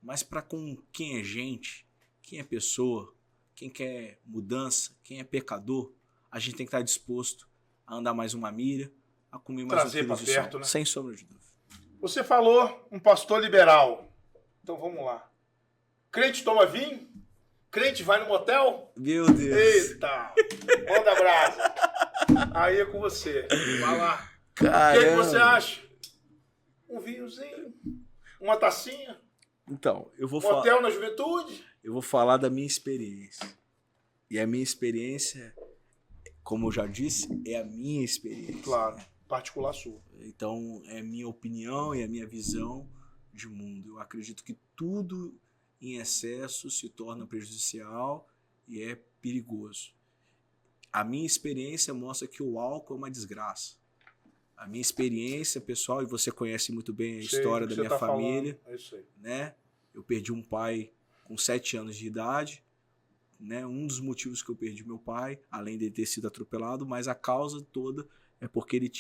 Mas para com quem é gente, quem é pessoa, quem quer mudança, quem é pecador, a gente tem que estar disposto a andar mais uma milha, a comer mais trazer para perto, né? Sem sombra de dúvida. Você falou um pastor liberal. Então vamos lá. Crente toma vinho? Crente vai no motel? Meu Deus. Eita! Manda brasa. Aí é com você. Vai lá. Caramba. O que você acha? Um vinhozinho? Uma tacinha? Então, eu vou motel na juventude? Eu vou falar da minha experiência. E a minha experiência, como eu já disse, é a minha experiência. Claro. Particular sua. Então, é a minha opinião e a minha visão de mundo. Eu acredito que tudo em excesso se torna prejudicial e é perigoso. A minha experiência mostra que o álcool é uma desgraça. A minha experiência, pessoal, e você conhece muito bem a história da minha família. É isso aí. Né? Eu perdi um pai com 7 anos de idade. Né? Um dos motivos que eu perdi meu pai, além de ter sido atropelado, mas a causa toda é porque ele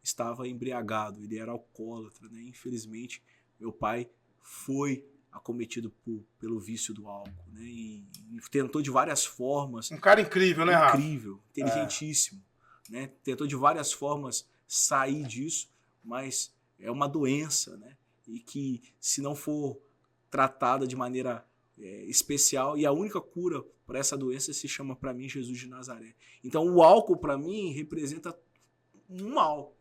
estava embriagado, ele era alcoólatra, né? Infelizmente, meu pai foi acometido pelo vício do álcool, né? E tentou de várias formas. Um cara incrível, né, Rafa? Incrível, inteligentíssimo, né? Tentou de várias formas sair disso, mas é uma doença, né? E que, se não for tratada de maneira especial, e a única cura para essa doença se chama, para mim, Jesus de Nazaré. Então, o álcool, para mim, representa um mal,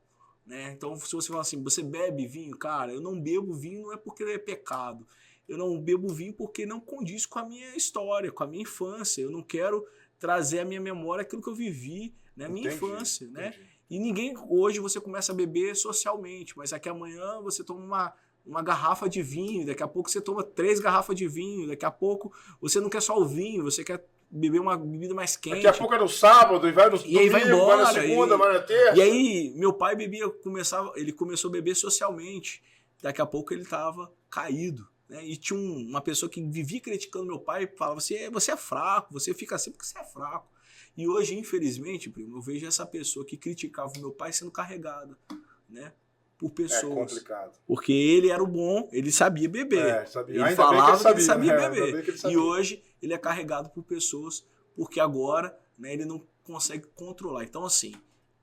né? Então, se você fala assim, você bebe vinho? Cara, eu não bebo vinho não é porque é pecado. Eu não bebo vinho porque não condiz com a minha história, com a minha infância. Eu não quero trazer à minha memória aquilo que eu vivi na minha infância, né? E ninguém, hoje você começa a beber socialmente, mas aqui amanhã você toma uma garrafa de vinho, daqui a pouco você toma 3 garrafas de vinho, daqui a pouco você não quer só o vinho, você quer beber uma bebida mais quente. Daqui a pouco é no sábado, e vai no domingo, aí vai embora, vai na segunda, vai na terça. E aí, meu pai ele começou a beber socialmente. Daqui a pouco ele estava caído, né? E tinha uma pessoa que vivia criticando meu pai e falava assim, você é fraco, você fica assim porque você é fraco. E hoje, infelizmente, primo, eu vejo essa pessoa que criticava o meu pai sendo carregada, né? Por pessoas. É complicado. Porque ele era o bom, ele sabia beber. Sabia. Ele Ainda falava bem que ele sabia beber. Ainda bem que ele sabia. E hoje ele é carregado por pessoas porque agora, né, ele não consegue controlar. Então, assim,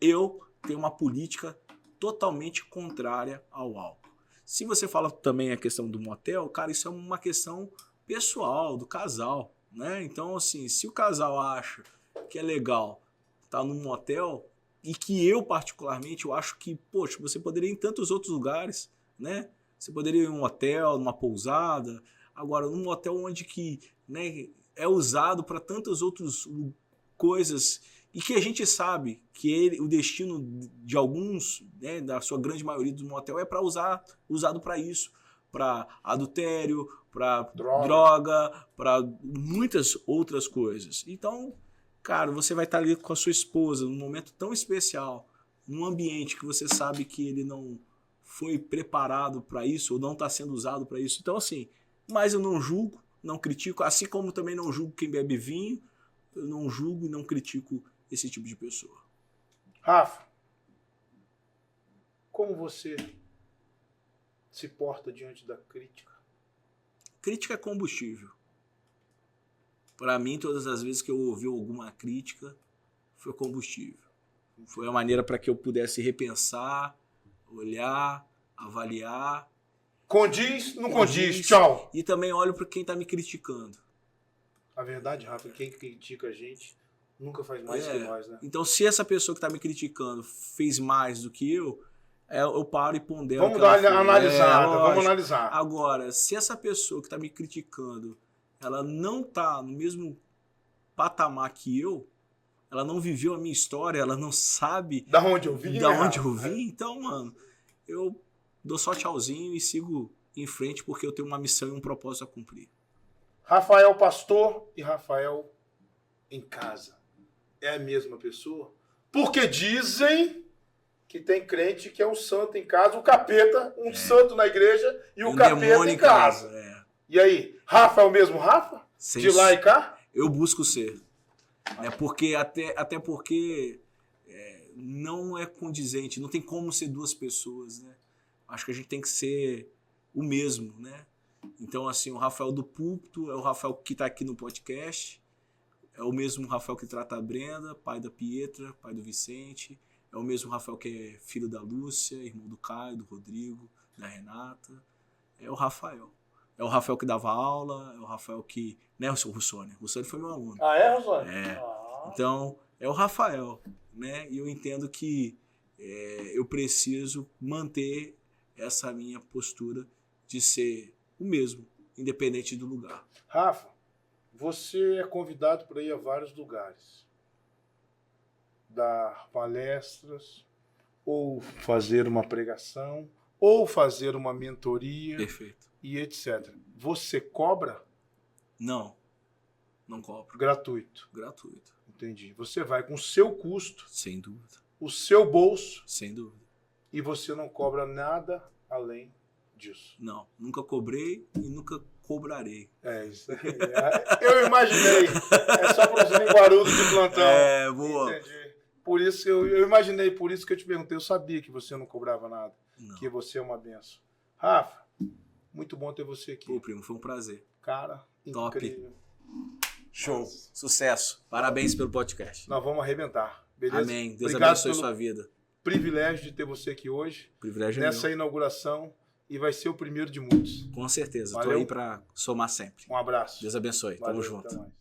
eu tenho uma política totalmente contrária ao álcool. Se você fala também a questão do motel, cara, isso é uma questão pessoal, do casal, né? Então, assim, se o casal acha que é legal estar num motel, e que eu, particularmente, eu acho que, poxa, você poderia ir em tantos outros lugares, né? Você poderia ir em um hotel, numa pousada, agora, num motel onde que, né, é usado para tantas outras coisas, e que a gente sabe que o destino de alguns, né, da sua grande maioria do motel é para usado para isso, para adultério, para droga, para muitas outras coisas. Então, cara, você vai estar ali com a sua esposa num momento tão especial, num ambiente que você sabe que ele não foi preparado para isso ou não está sendo usado para isso. Então, assim, mas eu não julgo, não critico, assim como também não julgo quem bebe vinho, eu não julgo e não critico esse tipo de pessoa. Rafa, como você se porta diante da crítica? Crítica é combustível. Para mim, todas as vezes que eu ouvi alguma crítica, foi combustível. Foi a maneira para que eu pudesse repensar, olhar, avaliar. Condiz, não condiz, tchau. E também olho para quem está me criticando. A verdade, Rafa, quem critica a gente nunca faz mais que nós, né? Então, se essa pessoa que está me criticando fez mais do que eu paro e pondero. Vamos dar uma analisada, vamos analisar. Agora, se essa pessoa que está me criticando, ela não está no mesmo patamar que eu, ela não viveu a minha história, ela não sabe da onde eu vim, então, mano, eu dou só tchauzinho e sigo em frente porque eu tenho uma missão e um propósito a cumprir. Rafael pastor e Rafael em casa é a mesma pessoa? Porque dizem que tem crente que é um santo em casa, o capeta, santo na igreja e o capeta em casa. E aí, Rafa é o mesmo Rafa? De lá e cá? Eu busco ser. Porque até porque não é condizente, não tem como ser duas pessoas, né? Acho que a gente tem que ser o mesmo, né? Então, assim, o Rafael do púlpito é o Rafael que está aqui no podcast, é o mesmo Rafael que trata a Brenda, pai da Pietra, pai do Vicente, é o mesmo Rafael que é filho da Lúcia, irmão do Caio, do Rodrigo, da Renata, é o Rafael. É o Rafael que dava aula, é o Rafael que... Né, o Russone? O Russone foi meu aluno. Ah, é, Russone? Então, é o Rafael, né? E eu entendo que eu preciso manter essa minha postura de ser o mesmo, independente do lugar. Rafa, você é convidado para ir a vários lugares. Dar palestras, ou fazer uma pregação, ou fazer uma mentoria. Perfeito. E etc. Você cobra? Não cobro. Gratuito? Gratuito. Entendi. Você vai com o seu custo. Sem dúvida. O seu bolso. Sem dúvida. E você não cobra nada além disso. Não, nunca cobrei e nunca cobrarei. É isso aí. Eu imaginei. É só para os linguarudos de plantão. Boa. Entendi. Por isso eu imaginei, por isso que eu te perguntei. Eu sabia que você não cobrava nada. Não. Que você é uma benção. Rafa, muito bom ter você aqui. Pô, primo, foi um prazer. Cara, top. Incrível. Show. Nossa. Sucesso. Parabéns pelo podcast. Nós vamos arrebentar. Beleza? Amém. Deus abençoe sua vida. Privilégio de ter você aqui hoje. Privilégio nessa inauguração. E vai ser o primeiro de muitos. Com certeza. Valeu. Tô aí para somar sempre. Um abraço. Deus abençoe. Valeu, tamo junto.